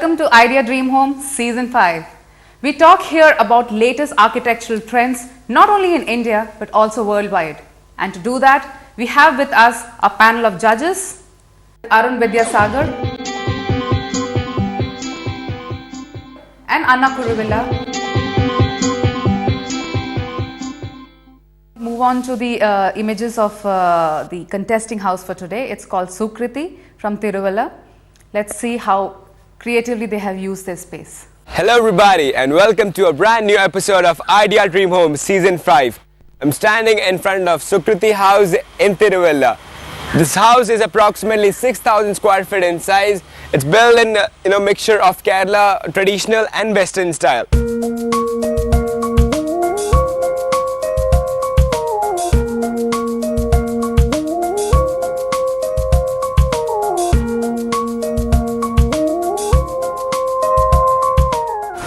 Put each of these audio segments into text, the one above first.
Welcome to Idea Dream Home Season 5. We talk here about latest architectural trends not only in India but also worldwide. And to do that, we have with us a panel of judges, Arun Vidyasagar and Anna Kuruvilla. Move on to the images of the contesting house for today. It's called Sukriti from Tiruvalla. Let's see how creatively they have used their space. Hello everybody and welcome to a brand new episode of Idea Dream Home Season 5. I'm standing in front of Sukriti House in Tiruvalla. This house is approximately 6,000 square feet in size. It's built in a mixture of Kerala traditional and Western style.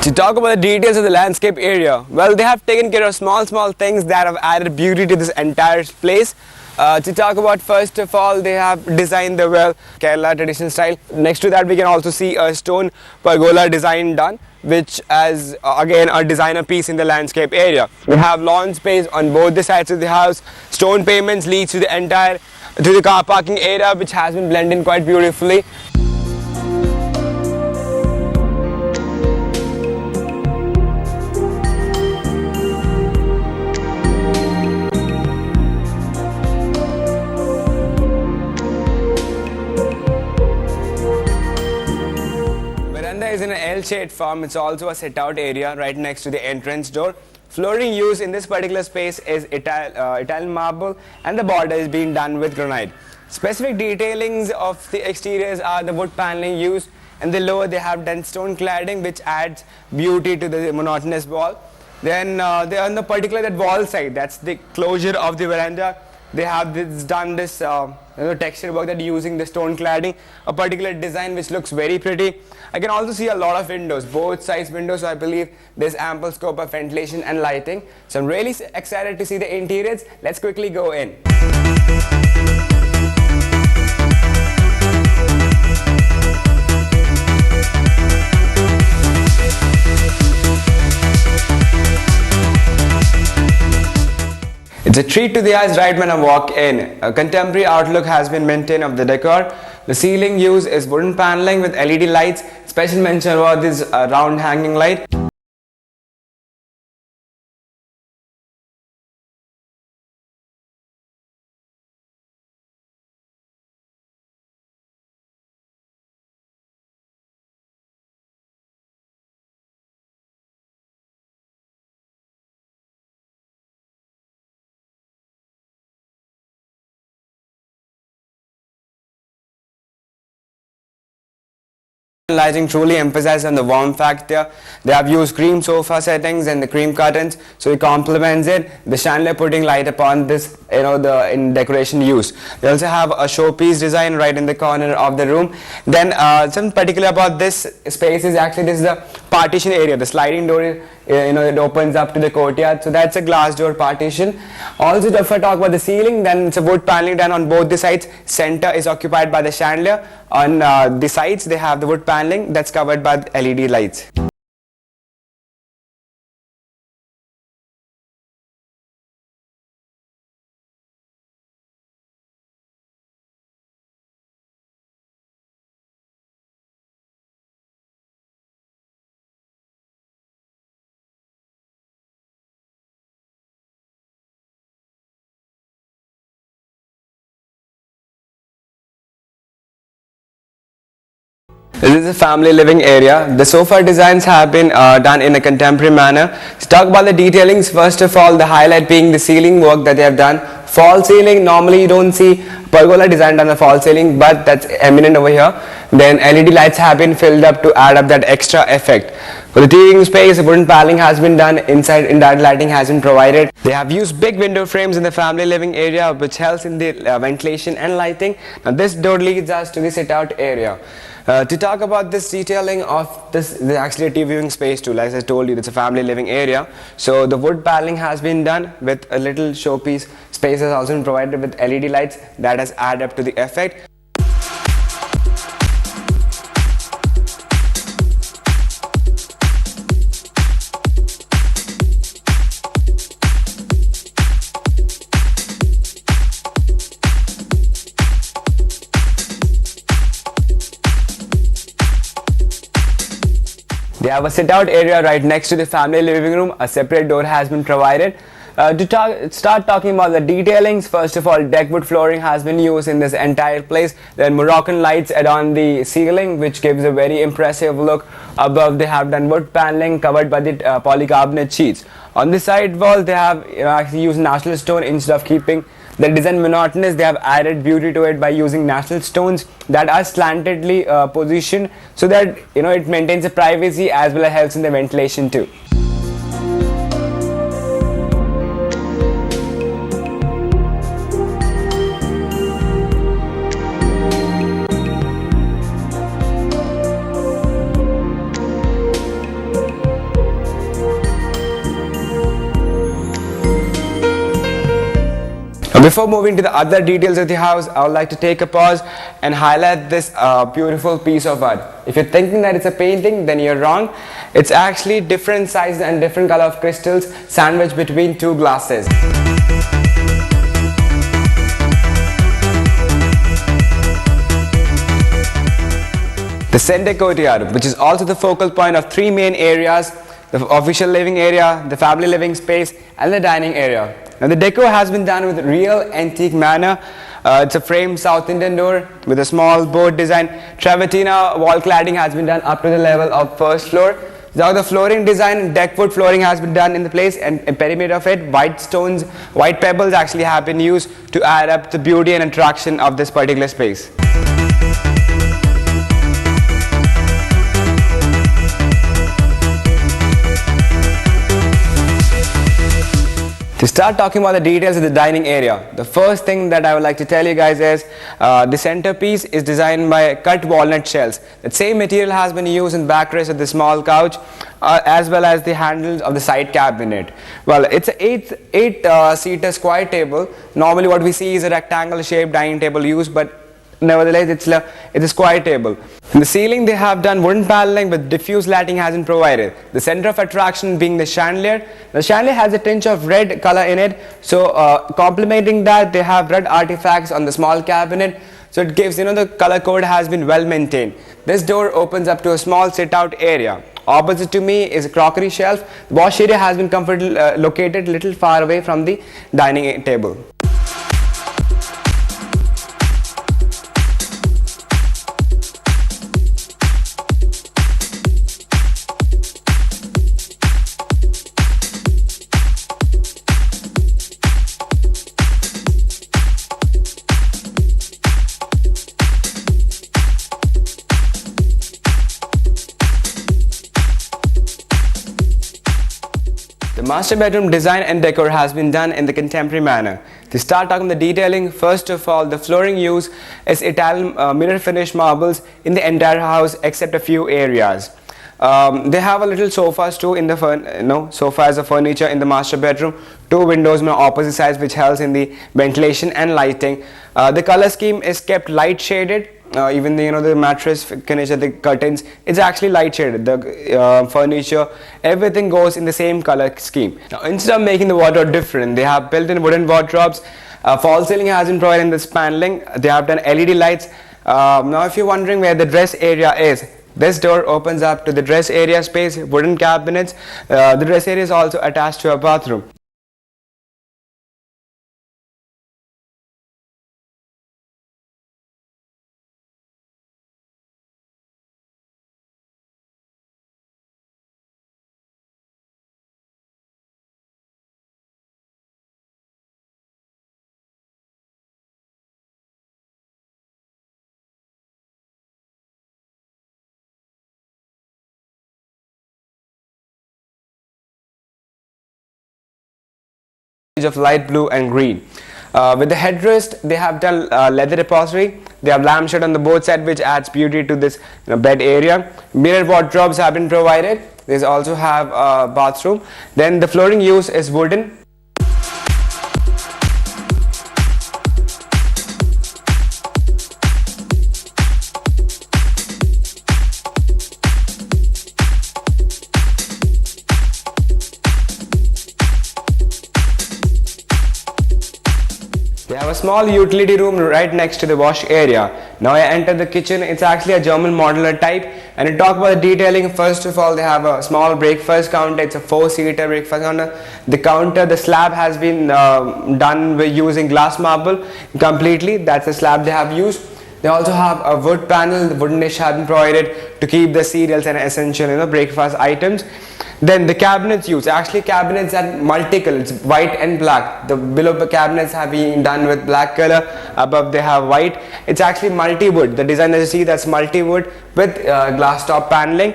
To talk about the details of the landscape area, well, they have taken care of small things that have added beauty to this entire place. To talk about, first of all, they have designed the Kerala traditional style. Next to that, we can also see a stone pergola design done, which is again a designer piece in the landscape area. We have lawn space on both the sides of the house. Stone pavements leads to the car parking area, which has been blended in quite beautifully. Is in an L-shaped form. It's also a sit-out area right next to the entrance door. Flooring used in this particular space is Italian marble, and the border is being done with granite. Specific detailings of the exteriors are the wood paneling used, and the lower they have done stone cladding, which adds beauty to the monotonous wall. Then they on the particular that wall side, that's the closure of the veranda. They have done this texture work that using the stone cladding, a particular design which looks very pretty. I can also see a lot of windows, both sides windows, so I believe there's ample scope of ventilation and lighting. So I'm really excited to see the interiors. Let's quickly go in. It's a treat to the eyes right when I walk in. A contemporary outlook has been maintained of the decor. The ceiling used is wooden paneling with LED lights. Special mention about this round hanging light. Lighting truly emphasizes on the warm factor. They have used cream sofa settings and the cream curtains, so it complements it. The chandelier putting light upon this, in decoration use. They also have a showpiece design right in the corner of the room. Then something particular about this space is actually this is the partition area. The sliding door, it opens up to the courtyard, so that's a glass door partition. Also, if I talk about the ceiling, then it's a wood paneling done on both the sides. Center is occupied by the chandelier. On the sides, they have the wood paneling that's covered by LED lights. This is a family living area. The sofa designs have been done in a contemporary manner. Let's talk about the detailings. First of all, the highlight being the ceiling work that they have done. Fall ceiling, normally you don't see pergola design on the fall ceiling, but that's eminent over here. Then LED lights have been filled up to add up that extra effect. For the TV space, wooden paneling has been done inside, indirect lighting has been provided. They have used big window frames in the family living area, which helps in the ventilation and lighting. Now this door leads us to the sit-out area. To talk about this detailing of this actually a TV viewing space too. Like I told you, it's a family living area. So the wood paneling has been done with a little showpiece. Space has also been provided with LED lights that has added up to the effect. They have a sit-out area right next to the family living room. A separate door has been provided. Start talking about the detailings, first of all, deckwood flooring has been used in this entire place. Then Moroccan lights adorn the ceiling, which gives a very impressive look. Above, they have done wood paneling covered by the polycarbonate sheets. On the side wall, they have actually used natural stone instead of keeping the design monotonous. They have added beauty to it by using natural stones that are slantedly positioned, so that it maintains the privacy as well as helps in the ventilation too. Before moving to the other details of the house, I would like to take a pause and highlight this beautiful piece of art. If you're thinking that it's a painting, then you're wrong. It's actually different size and different color of crystals sandwiched between two glasses. The center courtyard, which is also the focal point of three main areas: the official living area, the family living space, and the dining area. Now the decor has been done with real antique manner. It's a framed South Indian door with a small board design. Travertina wall cladding has been done up to the level of first floor. Now the flooring design, deckwood flooring has been done in the place, and a perimeter of it, white stones, white pebbles actually have been used to add up the beauty and attraction of this particular space. To start talking about the details of the dining area, the first thing that I would like to tell you guys is the centerpiece is designed by cut walnut shells. The same material has been used in the backrest of the small couch as well as the handles of the side cabinet. Well, it's an 8-seater square table. Normally what we see is a rectangle shaped dining table used, but nevertheless it's a square table. In the ceiling they have done wooden paneling with diffuse lighting has been provided. The center of attraction being the chandelier. The chandelier has a tinge of red color in it, so complementing that they have red artifacts on the small cabinet, so it gives the color code has been well maintained. This door opens up to a small sit out area. Opposite to me is a crockery shelf. The wash area has been comfortably located a little far away from the dining table. The master bedroom design and decor has been done in the contemporary manner. To start talking the detailing, first of all, the flooring used is Italian mirror finish marbles in the entire house except a few areas. They have a little sofas too in the sofa as a furniture in the master bedroom. Two windows on opposite sides which helps in the ventilation and lighting. The color scheme is kept light shaded. Even the mattress finish, the curtains, it's actually light shaded. The furniture, everything goes in the same color scheme. Now, instead of making the wardrobe different, they have built-in wooden wardrobes. False ceiling has been provided in this paneling. They have done LED lights. Now if you're wondering where the dress area is, this door opens up to the dress area space, wooden cabinets. The dress area is also attached to a bathroom. Of light blue and green. With the headrest, they have done leather upholstery. They have lampshade on the both sides, which adds beauty to this bed area. Mirror wardrobes have been provided. They also have a bathroom. Then the flooring used is wooden. They have a small utility room right next to the wash area. Now I enter the kitchen. It's actually a German modular type And to talk about the detailing, first of all, they have a small breakfast counter. It's a 4-seater breakfast counter. The slab has been done with using glass marble completely. That's the slab they have used. They also have a wood panel. The wooden niche has been provided to keep the cereals and essential breakfast items. Then the cabinets used, actually cabinets are multicolor, it's white and black. The below the cabinets have been done with black color, above they have white. It's actually multi-wood. The design that you see, that's multi-wood with glass top paneling.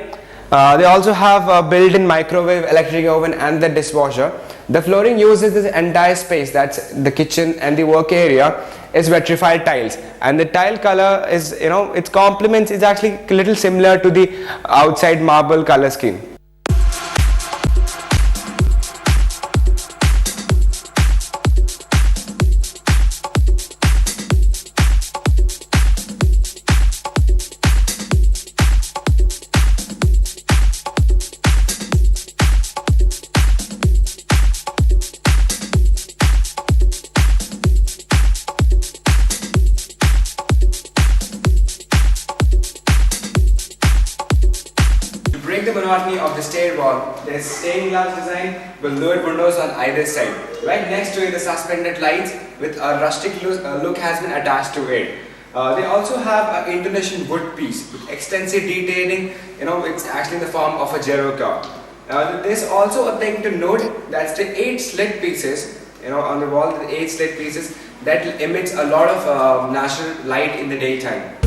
They also have a built-in microwave, electric oven and the dishwasher. The flooring uses this entire space, that's the kitchen and the work area, is vitrified tiles, and the tile color is, its complements is actually a little similar to the outside marble color scheme. Break the monotony of the stair wall, there is stained glass design with lowered windows on either side. Right next to it, the suspended lights with a rustic look has been attached to it. They also have an Indonesian wood piece with extensive detailing. It's actually in the form of a Jeroka. There's also a thing to note, that's the 8 slit pieces. On the wall, the 8 slit pieces that emits a lot of natural light in the daytime.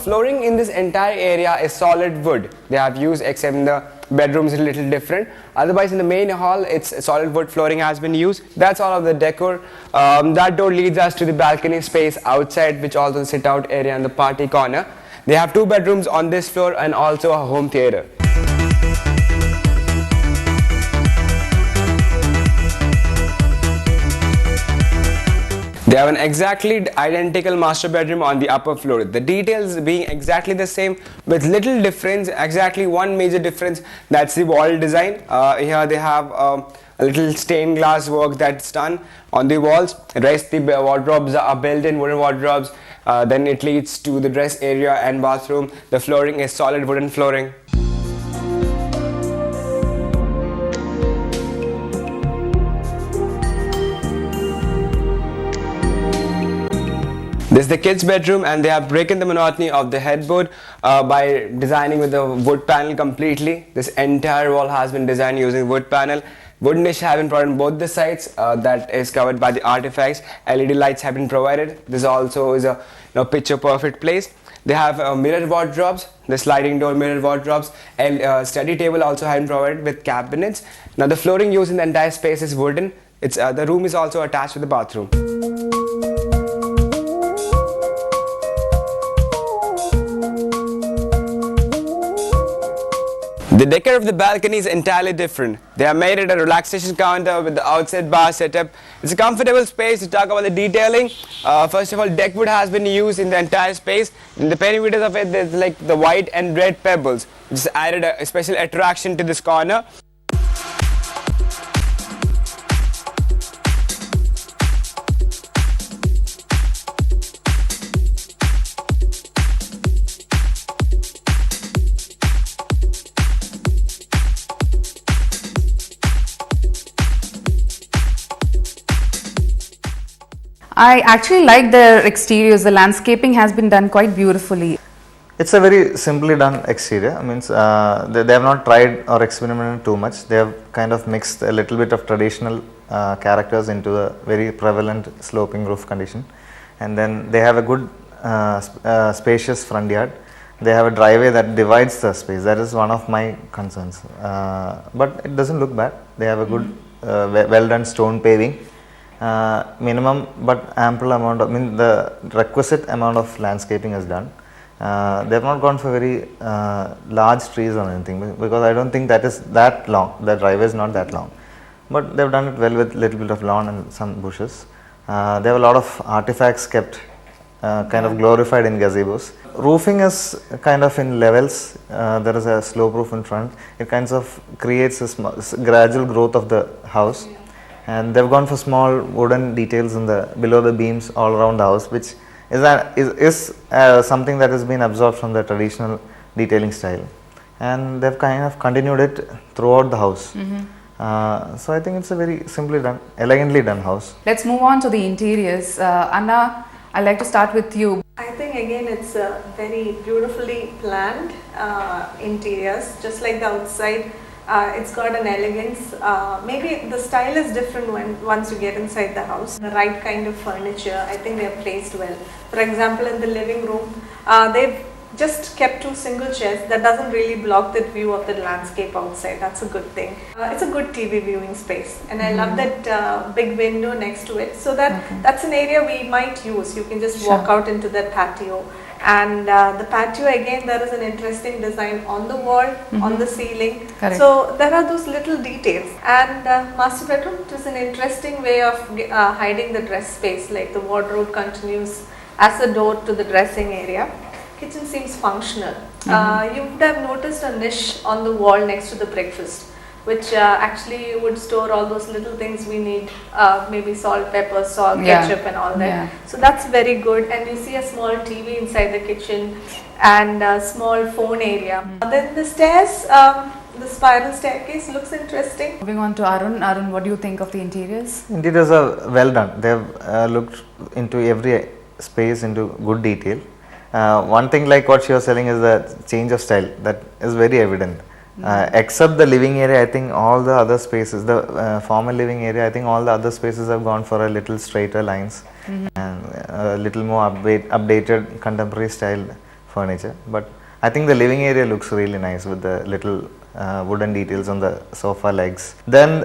Flooring in this entire area is solid wood. They have used, except in the bedrooms, a little different. Otherwise, in the main hall, it's solid wood flooring has been used. That's all of the decor. That door leads us to the balcony space outside, which also sit out area in the party corner. They have 2 bedrooms on this floor and also a home theater. They have an exactly identical master bedroom on the upper floor. The details being exactly the same with little difference, exactly one major difference, that's the wall design. Here they have a little stained glass work that's done on the walls. The rest the wardrobes are built-in wooden wardrobes. Then it leads to the dress area and bathroom. The flooring is solid wooden flooring. This is the kids' bedroom, and they have broken the monotony of the headboard by designing with the wood panel completely. This entire wall has been designed using wood panel. Wood niche have been provided on both the sides, that is covered by the artifacts. LED lights have been provided. This also is a picture perfect place. They have mirror wardrobes, the sliding door mirror wardrobes, and study table also have been provided with cabinets. Now the flooring used in the entire space is wooden. The room is also attached to the bathroom. The decor of the balcony is entirely different. They have made it a relaxation counter with the outside bar setup. It's a comfortable space. To talk about the detailing, first of all, deck wood has been used in the entire space. In the perimeters of it, there's like the white and red pebbles, which has added a special attraction to this corner. I actually like their exteriors. The landscaping has been done quite beautifully. It's a very simply done exterior. Means they have not tried or experimented too much. They have kind of mixed a little bit of traditional characters into a very prevalent sloping roof condition, and then they have a good spacious front yard. They have a driveway that divides the space. That is one of my concerns, but it doesn't look bad. They have a good well done stone paving. Minimum but ample amount of, the requisite amount of landscaping is done. They have not gone for very large trees or anything, because I don't think that is that long. The driveway is not that long, but they have done it well with little bit of lawn and some bushes. They have a lot of artifacts kept kind of glorified in gazebos. Roofing is kind of in levels. There is a slope roof in front. It kind of creates a gradual growth of the house, and they've gone for small wooden details in the below the beams all around the house, which is something that has been absorbed from the traditional detailing style, and they've kind of continued it throughout the house. So I think it's a very simply done, elegantly done house. Let's move on to the interiors. Anna, I'd like to start with you. I think again it's a very beautifully planned interiors, just like the outside. It's got an elegance. Maybe the style is different once you get inside the house. The right kind of furniture, I think they are placed well. For example, in the living room, they've just kept 2 single chairs. That doesn't really block the view of the landscape outside. That's a good thing. It's a good TV viewing space, and I love that big window next to it. So that's an area we might use. You can just walk out into that patio. And the patio, again, there is an interesting design on the wall, on the ceiling. Correct. So there are those little details. And master bedroom, it is an interesting way of hiding the dress space, like the wardrobe continues as a door to the dressing area. Kitchen seems functional. You would have noticed a niche on the wall next to the breakfast, which actually would store all those little things we need, maybe salt, pepper, salt, ketchup and all that. Yeah. So that's very good, and you see a small TV inside the kitchen and a small phone area. Then the stairs, the spiral staircase looks interesting. Moving on to Arun. Arun, what do you think of the interiors? Interiors are well done. They have looked into every space into good detail. One thing like what she was telling is the change of style that is very evident. Except the living area, I think all the other spaces, the former living area, I think all the other spaces have gone for a little straighter lines and a little more updated contemporary style furniture. But I think the living area looks really nice with the little wooden details on the sofa legs. Then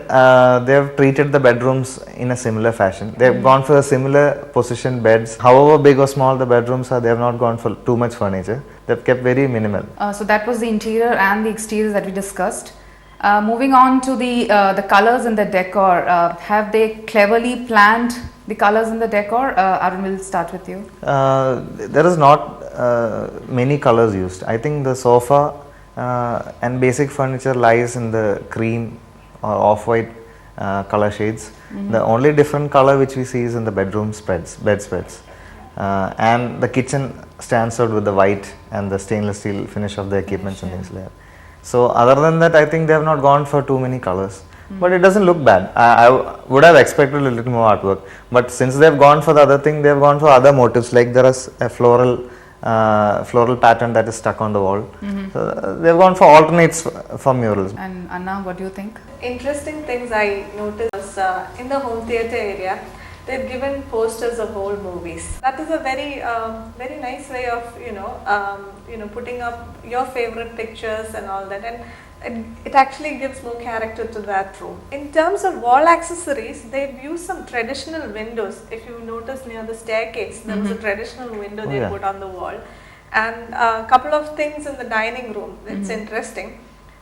they have treated the bedrooms in a similar fashion. They have gone for a similar position beds. However big or small the bedrooms are, they have not gone for too much furniture. They have kept very minimal. So that was the interior and the exterior that we discussed. Moving on to the colors and the decor. Have they cleverly planned the colors and the decor? Arun, will start with you. There is not many colors used. I think the sofa and basic furniture lies in the cream or off-white color shades. The only different color which we see is in the bedroom spreads, bedspreads. And the kitchen stands out with the white and the stainless steel finish of the equipments and things like that. So other than that, I think they have not gone for too many colors. But it doesn't look bad. I would have expected a little more artwork. But since they have gone for the other thing, they have gone for other motifs, like there is a floral pattern that is stuck on the wall. So they have gone for alternates for murals. And Anna, what do you think? Interesting things I noticed was in the home theatre area, they've given posters of old movies. That is a very very nice way of putting up your favorite pictures and all that, and it actually gives more character to that room. In terms of wall accessories, they've used some traditional windows. If you notice near the staircase, there was a traditional window they put on the wall, and a couple of things in the dining room. It's interesting.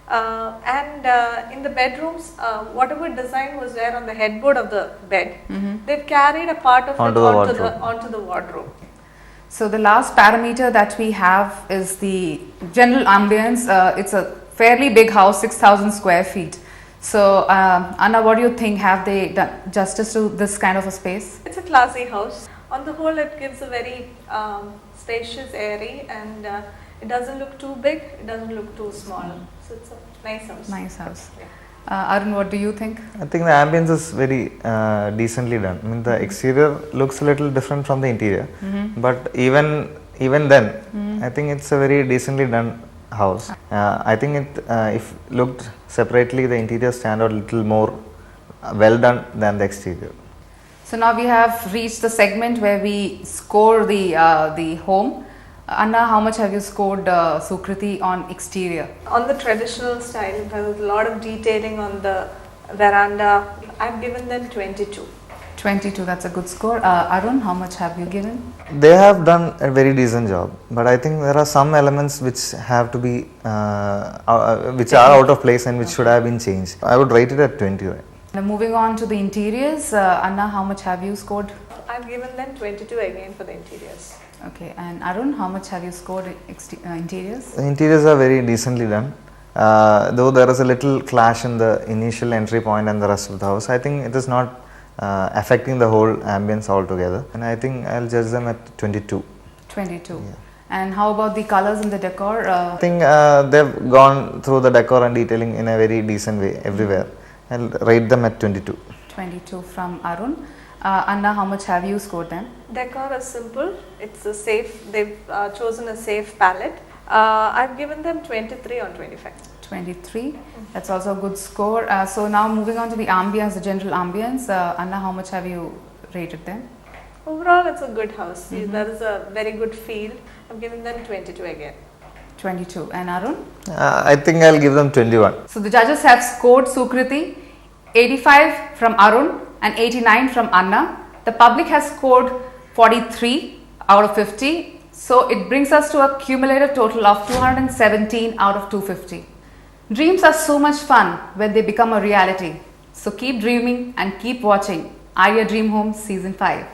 And in the bedrooms, whatever design was there on the headboard of the bed, they've carried a part of it onto the wardrobe. So the last parameter that we have is the general ambience. It's a fairly big house, 6,000 square feet. So Anna, what do you think? Have they done justice to this kind of a space? It's a classy house. On the whole, it gives a very spacious, airy, and it doesn't look too big, it doesn't look too small. So it's a nice house. Nice house. Arun, what do you think? I think the ambience is very decently done. I mean, the exterior looks a little different from the interior, but even then, I think it's a very decently done house. I think it, if looked separately, the interior stand out a little more well done than the exterior. So now we have reached the segment where we score the home. Anna, how much have you scored Sukriti on exterior? On the traditional style, there was a lot of detailing on the veranda. I've given them 22. 22, that's a good score. Arun, how much have you given? They have done a very decent job, but I think there are some elements which have to be, which are out of place and which should have been changed. I would rate it at 20. Now moving on to the interiors, Anna, how much have you scored? I've given them 22 again for the interiors. Okay, and Arun, how much have you scored interiors? The interiors are very decently done. Though there is a little clash in the initial entry point and the rest of the house, I think it is not affecting the whole ambience altogether, and I think I'll judge them at 22. 22. Yeah. And how about the colors in the decor? I think they've gone through the decor and detailing in a very decent way everywhere. I'll rate them at 22. 22 from Arun. Anna, how much have you scored them? Decor is simple. It's a safe. They've chosen a safe palette. I've given them 23 on 25. 23. That's also a good score. So now moving on to the ambience, the general ambience. Anna, how much have you rated them? Overall, it's a good house. There is a very good feel. I've given them 22 again. 22. And Arun? I think I'll give them 21. So the judges have scored Sukriti 85 from Arun and 89 from Anna. The public has scored 43 out of 50. So it brings us to a cumulative total of 217 out of 250. Dreams are so much fun when they become a reality. So keep dreaming and keep watching Arya Dream Home Season 5.